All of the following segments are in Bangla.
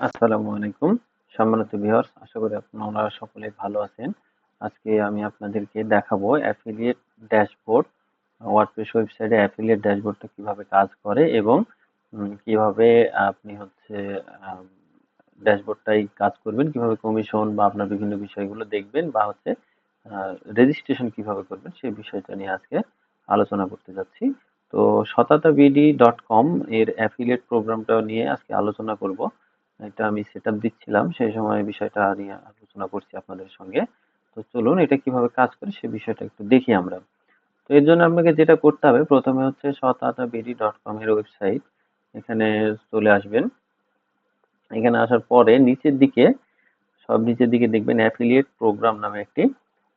আসসালামু আলাইকুম সম্মানিত ভিউয়ার্স, আশা করি আপনারা সকলে ভালো আছেন। আজকে আমি আপনাদেরকে দেখাবো অ্যাফিলিয়েট ড্যাশবোর্ড। ওয়ার্ডপ্রেস ওয়েবসাইটে অ্যাফিলিয়েট ড্যাশবোর্ডটা কিভাবে কাজ করে এবং কিভাবে আপনি হচ্ছে ড্যাশবোর্ডটাই কাজ করবেন, কিভাবে কমিশন বা আপনার বিভিন্ন বিষয়গুলো দেখবেন বা হচ্ছে রেজিস্ট্রেশন কিভাবে করবেন সেই বিষয়টা নিয়ে আজকে আলোচনা করতে যাচ্ছি। তো শতাতাবিডি.com এর অ্যাফিলিয়েট প্রোগ্রামটা নিয়ে আজকে আলোচনা করব। এটা আমি সেটআপ দিচ্ছিলাম, সেই সময় বিষয়টা নিয়ে আলোচনা করছি আপনাদের সঙ্গে। তো চলুন এটা কিভাবে কাজ করে সে বিষয়টা একটু দেখি আমরা। তো এর জন্য আপনাকে যেটা করতে হবে, প্রথমে হচ্ছে শতাতাবিডি.com এর ওয়েবসাইট, এখানে চলে আসবেন। এখানে আসার পরে নিচের দিকে দেখবেন অ্যাফিলিয়েট প্রোগ্রাম নামে একটি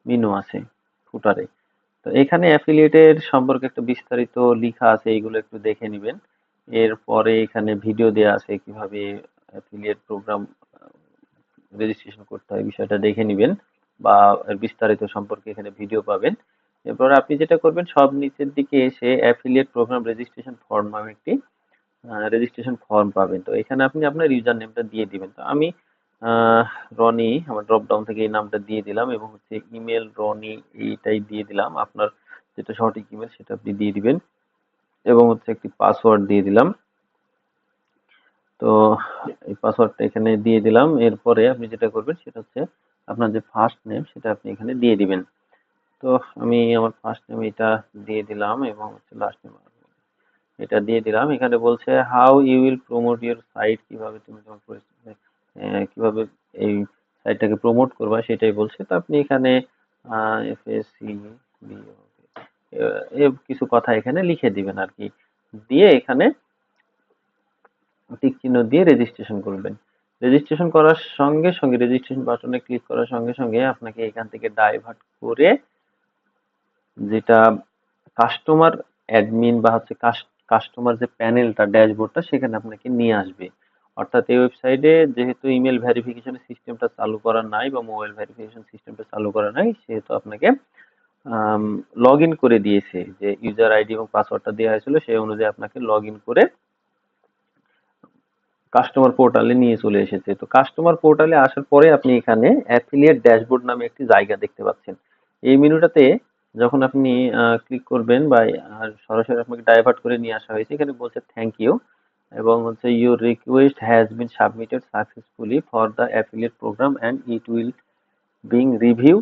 মেনু আছে ফুটারে। তো এখানে অ্যাফিলিয়েটের সম্পর্কে একটা বিস্তারিত লেখা আছে, এইগুলো একটু দেখে নিবেন। এরপরে এখানে ভিডিও দেওয়া আছে কিভাবে অ্যাফিলিয়েট প্রোগ্রাম রেজিস্ট্রেশন করতে হয়, বিষয়টা দেখে নিবেন বা এর বিস্তারিত সম্পর্কে এখানে ভিডিও পাবেন। এরপর আপনি যেটা করবেন, সব নিচের দিকে এসে অ্যাফিলিয়েট প্রোগ্রাম রেজিস্ট্রেশন ফর্ম নামে একটি রেজিস্ট্রেশন ফর্ম পাবেন। তো এখানে আপনি আপনার ইউজার নেমটা দিয়ে দিবেন। তো আমি রনি, আমার ড্রপ ডাউন থেকে এই নামটা দিয়ে দিলাম এবং হচ্ছে ইমেল রনি এইটাই দিয়ে দিলাম। আপনার যেটা সঠিক ইমেল সেটা আপনি দিয়ে দিবেন এবং হচ্ছে একটি পাসওয়ার্ড দিয়ে দিলাম। তো এই পাসওয়ার্ডটা এখানে দিয়ে দিলাম। এরপরে আপনি যেটা করবেন সেটা হচ্ছে আপনার যে ফার্স্ট নেম সেটা আপনি এখানে দিয়ে দিবেন। তো আমি আমার ফার্স্ট নেম এটা দিয়ে দিলাম এবং হচ্ছে লাস্ট নেম এটা দিয়ে দিলাম। এখানে বলছে how you will promote your site, কিভাবে তুমি তোমার কিভাবে এই সাইটটাকে প্রমোট করবা সেটাই বলছে। তো আপনি এখানে এফএসসি কিছু কথা এখানে লিখে দিবেন আর কি, দিয়ে এখানে টিক চিহ্ন দিয়ে রেজিস্ট্রেশন করবেন। রেজিস্ট্রেশন করার সঙ্গে সঙ্গে রেজিস্ট্রেশন বাটনে ক্লিক করার সঙ্গে সঙ্গে আপনাকে এখান থেকে ডাইভার্ট করে যেটা কাস্টমার অ্যাডমিন বা হচ্ছে কাস্টমার যে প্যানেলটা ড্যাশবোর্ডটা সেখানে আপনাকে নিয়ে আসবে। অর্থাৎ এই ওয়েবসাইটে যেহেতু ইমেল ভেরিফিকেশন সিস্টেমটা চালু করা নাই বা মোবাইল ভেরিফিকেশন সিস্টেমটা চালু করা নাই, সেহেতু আপনাকে লগ ইন করে দিয়েছে। যে ইউজার আইডি এবং পাসওয়ার্ডটা দেওয়া হয়েছিল সেই অনুযায়ী আপনাকে লগ ইন করে কাস্টমার পোর্টালে নিয়ে চলে এসেছে। তো কাস্টমার পোর্টালে আসার পরে আপনি এখানে অ্যাফিলিয়েট ড্যাশবোর্ড নামে একটি জায়গা দেখতে পাচ্ছেন। এই মেনুটাতে যখন আপনি ক্লিক করবেন বা সরাসরি আপনাকে ডাইভার্ট করে নিয়ে আসা হয়েছে, এখানে বলছে থ্যাংক ইউ এবং হচ্ছে your request has been submitted successfully for the affiliate program and it will being review,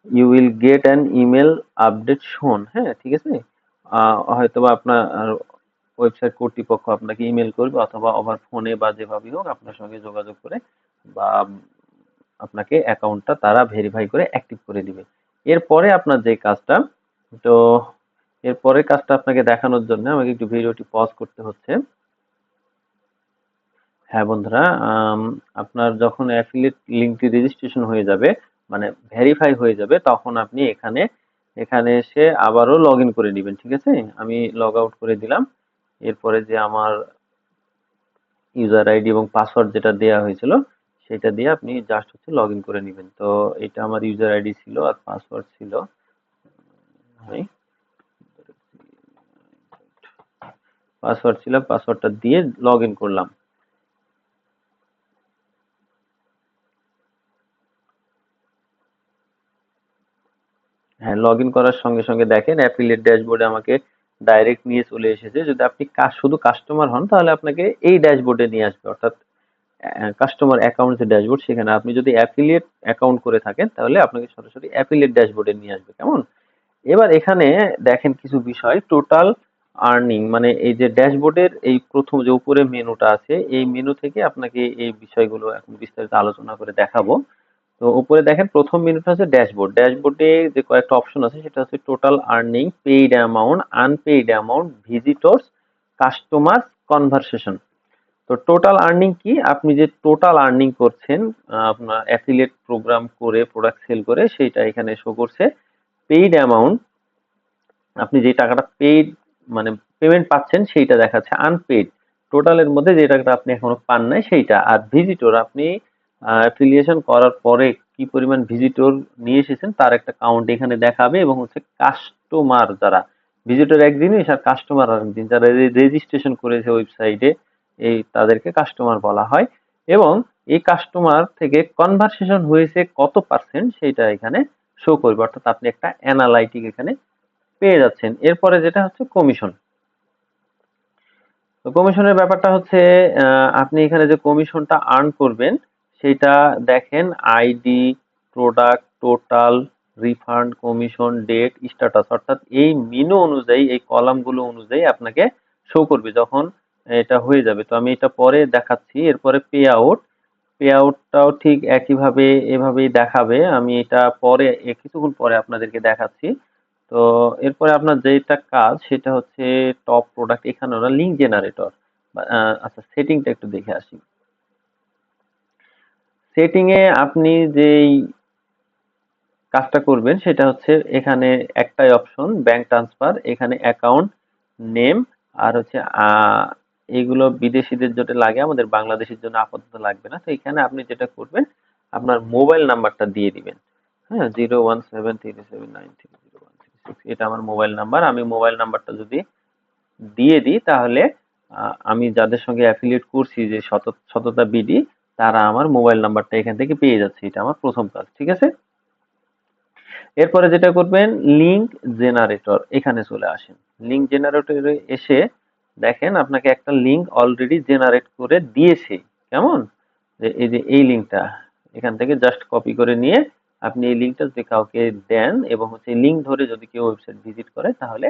you will get an email update শোন। হ্যাঁ, ঠিক আছে। হয়তোবা আপনার ওয়েবসাইট কর্তৃপক্ষ আপনাকে ইমেল করবে অথবা ওভার ফোনে বা যেভাবেই হোক আপনার সঙ্গে যোগাযোগ করে বা আপনাকে অ্যাকাউন্টটা তারা ভেরিফাই করে অ্যাক্টিভ করে দিবে। এরপরে আপনার যে কাজটা, তো এরপরের কাজটা আপনাকে দেখানোর জন্য আমাকে একটু ভিডিওটি পজ করতে হচ্ছে। হ্যাঁ বন্ধুরা, আপনার যখন অ্যাফিলিয়েট লিঙ্কটি রেজিস্ট্রেশন হয়ে যাবে, মানে ভেরিফাই হয়ে যাবে, তখন আপনি এখানে এখানে এসে আবারও লগ ইন করে নেবেন। ঠিক আছে, আমি লগ আউট করে দিলাম। এরপরে যে আমার ইউজার আইডি এবং পাসওয়ার্ড যেটা দেওয়া হয়েছিল সেটা দিয়ে আপনি জাস্ট হচ্ছে লগ ইন করে নেবেন। তো এটা আমার ইউজার আইডি ছিল আর পাসওয়ার্ড ছিল, পাসওয়ার্ডটা দিয়ে লগ ইন করলাম। হ্যাঁ, লগ ইন করার সঙ্গে সঙ্গে দেখেন অ্যাফিলিয়েট ড্যাশবোর্ডে আমাকে ডাইরেক্ট নিয়ে চলে এসেছে। যদি আপনি শুধু কাস্টমার হন তাহলে আপনাকে এই ড্যাশবোর্ডে নিয়ে আসবে, অর্থাৎ কাস্টমার অ্যাকাউন্ট যে ড্যাশবোর্ড সেখানে। আপনি যদি অ্যাফিলিয়েট অ্যাকাউন্ট করে থাকেন তাহলে আপনাকে সরাসরি অ্যাফিলিয়েট ড্যাশবোর্ডে নিয়ে আসবে। কেমন? এবার এখানে দেখেন কিছু বিষয়, টোটাল আর্নিং, মানে এই যে ড্যাশবোর্ডের এই প্রথম যে উপরে মেনুটা আছে এই মেনু থেকে আপনাকে এই বিষয়গুলো এখন বিস্তারিত আলোচনা করে দেখাবো। তো উপরে দেখেন প্রথম মেনুটা হচ্ছে ড্যাশবোর্ড। ড্যাশবোর্ডে যে কয়েকটা অপশন আছে সেটা হচ্ছে total earning, paid amount, unpaid amount, visitors, customer, conversation. তো টোটাল আর্নিং কি? আপনি যে টোটাল আর্নিং করছেন আপনার অ্যাফিলিয়েট প্রোগ্রাম করে প্রোডাক্ট সেল করে সেইটা এখানে শো করছে। পেইড অ্যামাউন্ট, আপনি যে টাকাটা পেইড মানে পেমেন্ট পাচ্ছেন সেইটা দেখাচ্ছে। আনপেইড, টোটালের মধ্যে যে টাকাটা আপনি এখনো পান নাই সেইটা। আর ভিজিটর, আপনি অ্যাফিলিয়েশন করার পরে কি পরিমাণ ভিজিটর নিয়ে এসেছেন তার একটা কাউন্ট এখানে দেখাবে। এবং হচ্ছে কাস্টমার, যারা ভিজিটর এক জিনিস আর কাস্টমার আর একদিন, যারা রেজিস্ট্রেশন করেছে ওয়েবসাইটে এই তাদেরকে কাস্টমার বলা হয়। এবং এই কাস্টমার থেকে কনভারসেশন হয়েছে কত পার্সেন্ট সেটা এখানে শো করবে, অর্থাৎ আপনি একটা অ্যানালাইটিক এখানে পেয়ে যাচ্ছেন। এরপরে যেটা হচ্ছে কমিশন। তো কমিশনের ব্যাপারটা হচ্ছে আপনি এখানে যে কমিশনটা আর্ন করবেন সেটা দেখেন ID, product, total, refund, commission, date, status, অর্থাৎ এই মেনু অনুযায়ী, এই কলামগুলো অনুযায়ী আপনাকে শো করবে যখন এটা হয়ে যাবে। তো আমি এটা পরে দেখাচ্ছি। এরপরে পে আউট, পে আউটটাও ঠিক একইভাবে এভাবেই দেখাবে। আমি এটা পরে কিছুক্ষণ পরে আপনাদেরকে দেখাচ্ছি। তো এরপরে আপনার যেটা কাজ সেটা হচ্ছে টপ প্রোডাক্ট, এখানে ওরা লিঙ্ক জেনারেটর। আচ্ছা, সেটিংটা একটু দেখে আসি। সেটিং এ আপনি যেই কাজটা করবেন সেটা হচ্ছে এখানে একটাই অপশন, ব্যাংক ট্রান্সফার। এখানে অ্যাকাউন্ট নেম আর হচ্ছে এইগুলো বিদেশিদের জন্য লাগে, আমাদের বাংলাদেশের জন্য আপাতত লাগবে না। তো এখানে আপনি যেটা করবেন আপনার মোবাইল নাম্বারটা দিয়ে দিবেন। হ্যাঁ, 01737930136, এটা আমার মোবাইল নাম্বার। আমি মোবাইল নাম্বারটা যদি দিয়ে দিই তাহলে আমি যাদের সঙ্গে অ্যাফিলিয়েট করছি যে সততা বিডি, তারা আমার মোবাইল নাম্বারটা এখান থেকে পেয়ে যাচ্ছে। এটা আমার প্রথম কাজ, ঠিক আছে। এরপরে যেটা করবেন লিংক জেনারেটর, এখানে চলে আসেন। লিংক জেনারেটরে এসে দেখেন আপনাকে একটা লিংক অলরেডি জেনারেট করে দিয়েছে। কেমন, যে এই যে এই লিংকটা এখান থেকে জাস্ট কপি করে নিয়ে আপনি এই লিংকটা যদি কাউকে দেন এবং হচ্ছে লিংক ধরে যদি কেউ ওয়েবসাইট ভিজিট করে তাহলে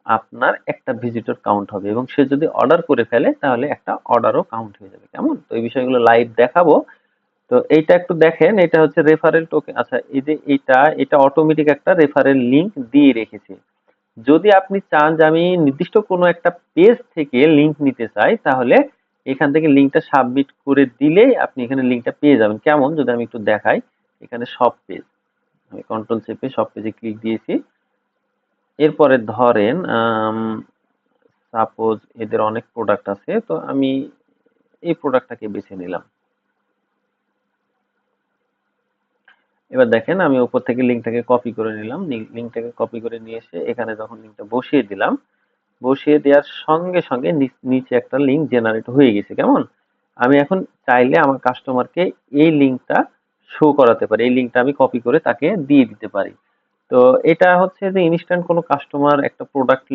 আপনার একটা ভিজিটর কাউন্ট হবে, এবং সে যদি অর্ডার করে ফেলে তাহলে একটা অর্ডারও কাউন্ট হয়ে যাবে। কেমন, তো এই বিষয়গুলো লাইভ দেখাবো। তো এইটা একটু দেখেন, এটা হচ্ছে রেফারেল টোকেন। আচ্ছা, এই যে এটা অটোমেটিক একটা রেফারেল লিংক দিয়ে রেখেছে। যদি আপনি চান যে আমি নির্দিষ্ট কোনো একটা পেজ থেকে লিংক নিতে চাই তাহলে এখান থেকে লিংকটা সাবমিট করে দিলেই আপনি এখানে লিংকটা পেয়ে যাবেন। কেমন, যদি আমি একটু দেখাই, এখানে সব পেজ, আমি কন্ট্রোল চেপে সব পেজে ক্লিক দিয়েছি। এরপরে ধরেন সাপোজ এদের অনেক প্রোডাক্ট আছে, তো আমি এই প্রোডাক্টটাকে বেছে নিলাম। এবার দেখেন আমি উপর থেকে লিঙ্কটাকে কপি করে নিলাম। লিঙ্কটাকে কপি করে নিয়ে এসে এখানে যখন লিঙ্কটা বসিয়ে দিলাম, বসিয়ে দেওয়ার সঙ্গে সঙ্গে নিচে একটা লিঙ্ক জেনারেট হয়ে গেছে। কেমন, আমি এখন চাইলে আমার কাস্টমারকে এই লিঙ্কটা শো করাতে পারি, এই লিঙ্কটা আমি কপি করে তাকে দিয়ে দিতে পারি। তো এটা হচ্ছে যে ইনস্ট্যান্ট কোনো কাস্টমার একটা প্রোডাক্ট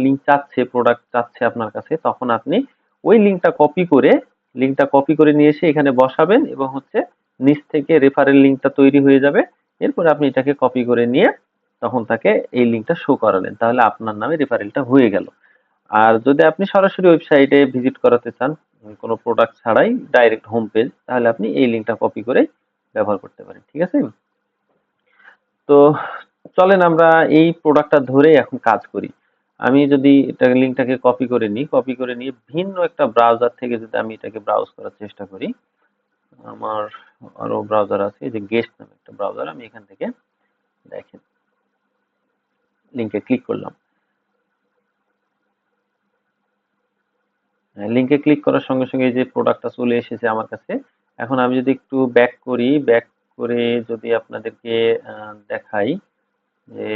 চাচ্ছে আপনার কাছে, তখন আপনি ওই লিঙ্কটা কপি করে নিয়ে এসে এখানে বসাবেন এবং হচ্ছে নিচ থেকে রেফারেল লিঙ্কটা তৈরি হয়ে যাবে। এরপর আপনি এটাকে কপি করে নিয়ে তখন তাকে এই লিঙ্কটা শো করালেন, তাহলে আপনার নামে রেফারেলটা হয়ে গেল। আর যদি আপনি সরাসরি ওয়েবসাইটে ভিজিট করাতে চান কোনো প্রোডাক্ট ছাড়াই, ডাইরেক্ট হোম পেজ, তাহলে আপনি এই লিঙ্কটা কপি করে ব্যবহার করতে পারেন, ঠিক আছে। তো চলেন আমরা এই প্রোডাক্টটা ধরে এখন কাজ করি। আমি যদি এটা লিঙ্কটাকে কপি করে নিই, কপি করে নিয়ে ভিন্ন একটা ব্রাউজার থেকে যদি আমি এটাকে ব্রাউজ করার চেষ্টা করি, আমার আরো ব্রাউজার আছে, এই যে গেস্ট নামে একটা ব্রাউজার, আমি এখান থেকে দেখেন লিঙ্কে ক্লিক করলাম। লিঙ্কে ক্লিক করার সঙ্গে সঙ্গে এই যে প্রোডাক্টটা চলে এসেছে আমার কাছে। এখন আমি যদি একটু ব্যাক করি, ব্যাক করে যদি আপনাদেরকে দেখাই যে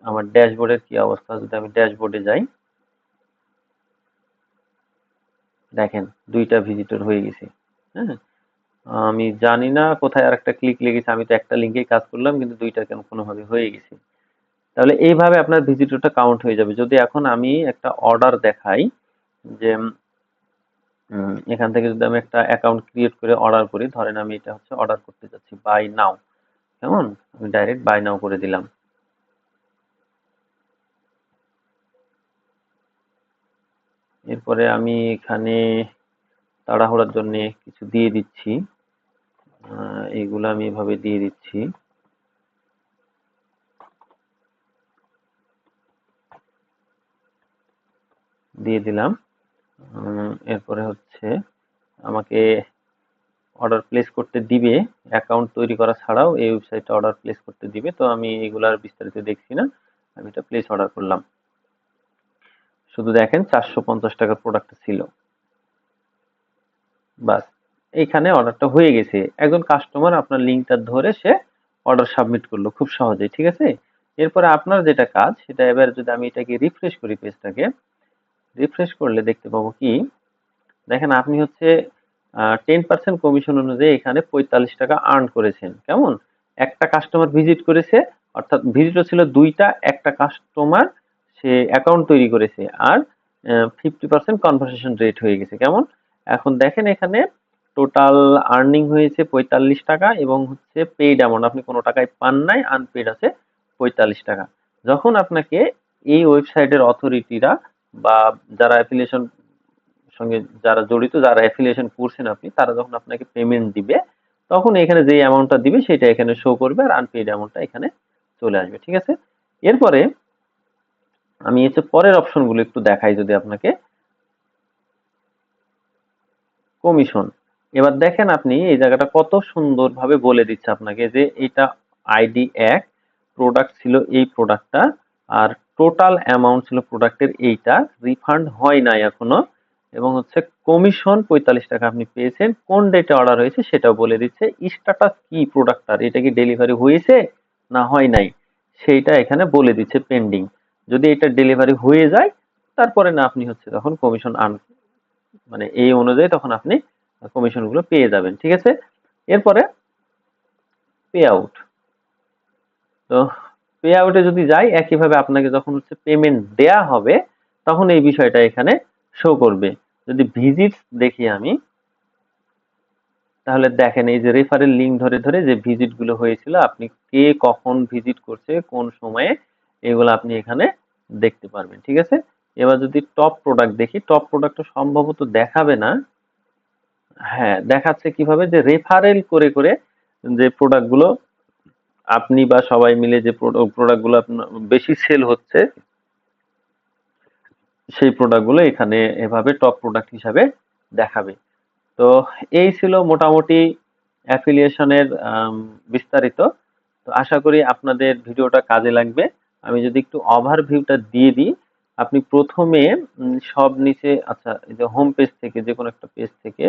আমার ড্যাশবোর্ডের কি অবস্থা, যদি আমি ড্যাশবোর্ডে যাই, দেখেন দুইটা ভিজিটর হয়ে গেছে। হ্যাঁ, আমি জানি না কোথায় আর একটা ক্লিক লেগেছে, আমি তো একটা লিঙ্কেই কাজ করলাম কিন্তু দুইটা কেন কোনোভাবে হয়ে গেছে। তাহলে এইভাবে আপনার ভিজিটরটা কাউন্ট হয়ে যাবে। যদি এখন আমি একটা অর্ডার দেখাই যে এখান থেকে যদি আমি একটা অ্যাকাউন্ট ক্রিয়েট করে অর্ডার করি, ধরেন আমি এটা হচ্ছে অর্ডার করতে যাচ্ছি বাই নাও। কেমন, আমি ডাইরেক্ট বাই নাও করে দিলাম। এরপরে আমি এখানে তাড়াহুড়ার জন্য কিছু দিয়ে দিচ্ছি, এগুলো আমি এভাবে দিয়ে দিচ্ছি, দিয়ে দিলাম। এরপরে হচ্ছে আমাকে অর্ডার প্লেস করতে দিবে, অ্যাকাউন্ট তৈরি করা ছাড়াও এই ওয়েবসাইটে অর্ডার প্লেস করতে দিবে। তো আমি এগুলার বিস্তারিত দেখছি না, আমি এটা প্লেস অর্ডার করলাম। শুধু দেখেন 450 টাকার প্রোডাক্ট ছিল, বাস এইখানে অর্ডারটা হয়ে গেছে। একজন কাস্টমার আপনার লিঙ্কটা ধরে সে অর্ডার সাবমিট করলো খুব সহজেই, ঠিক আছে। এরপরে আপনার যেটা কাজ সেটা, এবার যদি আমি এটাকে রিফ্রেশ করি, পেজটাকে রিফ্রেশ করলে দেখতে পাবো কি, দেখেন আপনি হচ্ছে 10% কমিশন অনুযায়ী এখানে 45 টাকা আর্ন করেছেন। কেমন? একটা কাস্টমার ভিজিট করেছে, অর্থাৎ ভিজিটও ছিল দুইটা, একটা কাস্টমার সে অ্যাকাউন্ট তৈরি করেছে, আর 50% কনভার্সেশন রেট হয়ে গেছে। কেমন? এখন দেখেন এখানে টোটাল আর্নিং হয়েছে 45 টাকা এবং হচ্ছে পেইড অ্যামাউন্ট আপনি কোনো টাকাই পান নাই, আনপেইড আছে 45 টাকা। যখন আপনাকে এই ওয়েবসাইটের অথরিটিরা বা যারা অ্যাফিলিয়েশন সঙ্গে যারা জড়িত, যারা অ্যাফিলিয়েশন করছেন আপনি, তারা যখন আপনাকে পেমেন্ট দিবে, তখন এখানে যে অ্যামাউন্টটা দিবে সেটা এখানে শো করবে, আর আনপেইড অ্যামাউন্টটা এখানে চলে আসবে। ঠিক আছে? এরপরে আমি হচ্ছে পরের অপশনগুলো একটু দেখাই যদি আপনাকে। কমিশন। এবার দেখেন আপনি এই জায়গাটা কত সুন্দরভাবে বলে দিচ্ছে আপনাকে যে এটা আইডি 1, প্রোডাক্ট ছিল এই প্রোডাক্টটা, আর টোটাল অ্যামাউন্ট ছিল প্রোডাক্টের এইটা, রিফান্ড হয় নাই এখনো, এবং হচ্ছে কমিশন 45 টাকা আপনি পেয়েছেন, কোন ডেটে অর্ডার হয়েছে সেটাও বলে দিচ্ছে, স্ট্যাটাস কি প্রোডাক্টটার, এটা কি ডেলিভারি হয়েছে না হয় নাই সেইটা এখানে বলে দিচ্ছে পেন্ডিং। যদি এটা ডেলিভারি হয়ে যায় তারপরে না আপনি হচ্ছে তখন কমিশন মানে এই অনুযায়ী তখন আপনি কমিশন গুলো পেয়ে যাবেন। ঠিক আছে? এরপরে পে আউট। তো পে আউটে যদি যাই, একইভাবে আপনাকে যখন হচ্ছে পেমেন্ট দেয়া হবে তখন এই বিষয়টা এখানে শো করবে। যদি ভিজিটস দেখি আমি, তাহলে দেখেন এই যে রেফারেল লিংক ধরে ধরে যে ভিজিট গুলো হয়েছিল, আপনি কে কখন ভিজিট করছে কোন সময়ে, এগুলো আপনি এখানে দেখতে পারবেন। ঠিক আছে? এবার যদি টপ প্রোডাক্ট দেখি, টপ প্রোডাক্ট সম্ভবত দেখাবে না। হ্যাঁ, দেখাচ্ছে কিভাবে, যে রেফারেল করে করে যে প্রোডাক্ট গুলো আপনি বা সবাই মিলে যে প্রোডাক্ট গুলো আপনার বেশি সেল হচ্ছে, সেই প্রোডাক্ট গুলো এখানে এভাবে টপ প্রোডাক্ট হিসাবে দেখাবে। তো এই ছিল মোটামুটি অ্যাফিলিয়েশনের বিস্তারিত। তো আশা করি আপনাদের ভিডিওটা কাজে লাগবে। আমি যদি একটু ওভারভিউটা দিয়ে দিই, আপনি প্রথমে সব নিচে, আচ্ছা এই যে হোম পেজ থেকে, যে কোনো একটা পেজ থেকে,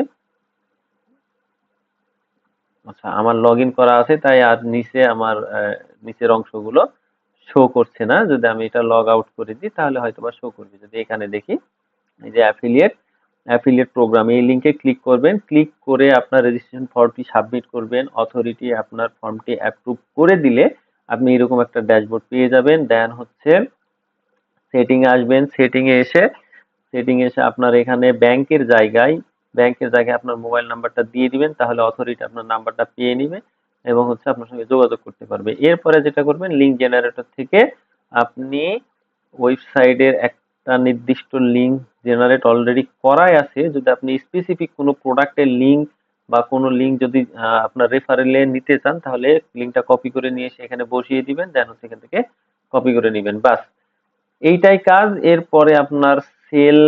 আচ্ছা আমার লগ ইন করা আছে তাই আর নিচে আমার নিচের অংশগুলো শো করছে না। যদি আমি এটা লগ আউট করে দিই তাহলে হয়তো বা শো করবে। যদি এখানে দেখি এই যে অ্যাফিলিয়েট প্রোগ্রাম, এই লিংকে ক্লিক করবেন, ক্লিক করে আপনার রেজিস্ট্রেশন ফর্মটি সাবমিট করবেন, অথরিটি আপনার ফর্মটি অ্যাপ্রুভ করে দিলে আপনি এরকম একটা ড্যাশবোর্ড পেয়ে যাবেন। দেন হচ্ছে সেটিং এ আসবেন, সেটিং এ এসে আপনার এখানে ব্যাংকের জায়গায় আপনার মোবাইল নাম্বারটা দিয়ে দিবেন, তাহলে অথরিটি আপনার নাম্বারটা পেয়ে নিবে এবং হচ্ছে আপনার সঙ্গে যোগাযোগ করতে পারবে। এরপরে যেটা করবেন, লিংক জেনারেটর থেকে আপনি ওয়েবসাইটের একটা নির্দিষ্ট লিংক জেনারেট অলরেডি করাই আছে, যদি আপনি স্পেসিফিক কোনো প্রোডাক্টের লিংক বা কোনো লিংক যদি আপনার রেফারেলে নিতে চান, তাহলে লিংকটা কপি করে নিয়ে এসে এখানে বসিয়ে দিবেন, দেন হচ্ছে এখান থেকে কপি করে নিবেন, বাস এইটাই কাজ। এরপরে আপনার সেল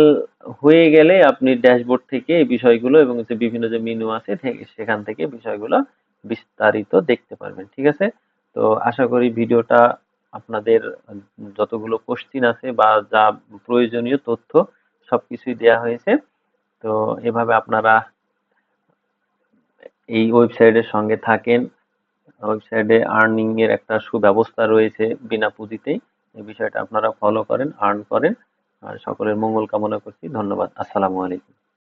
হয়ে গেলে আপনি ড্যাশবোর্ড থেকে এই বিষয়গুলো এবং হচ্ছে বিভিন্ন যে মেনু আছে সেখান থেকে বিষয়গুলো বিস্তারিত দেখতে পারবেন। ঠিক আছে? তো আশা করি ভিডিওটা আপনাদের যতগুলো কোশ্চিন আছে বা যা প্রয়োজনীয় তথ্য সবকিছুই দেয়া হয়েছে। তো এভাবে আপনারা এই ওয়েবসাইটের সঙ্গে থাকেন। ওয়েবসাইটে আর্নিং এর একটা সুব্যবস্থা রয়েছে বিনা পুঁজিতেই। এই বিষয়টা আপনারা ফলো করেন, আর্ন করেন। আর সকলের মঙ্গল কামনা করছি। ধন্যবাদ। আসসালামু আলাইকুম।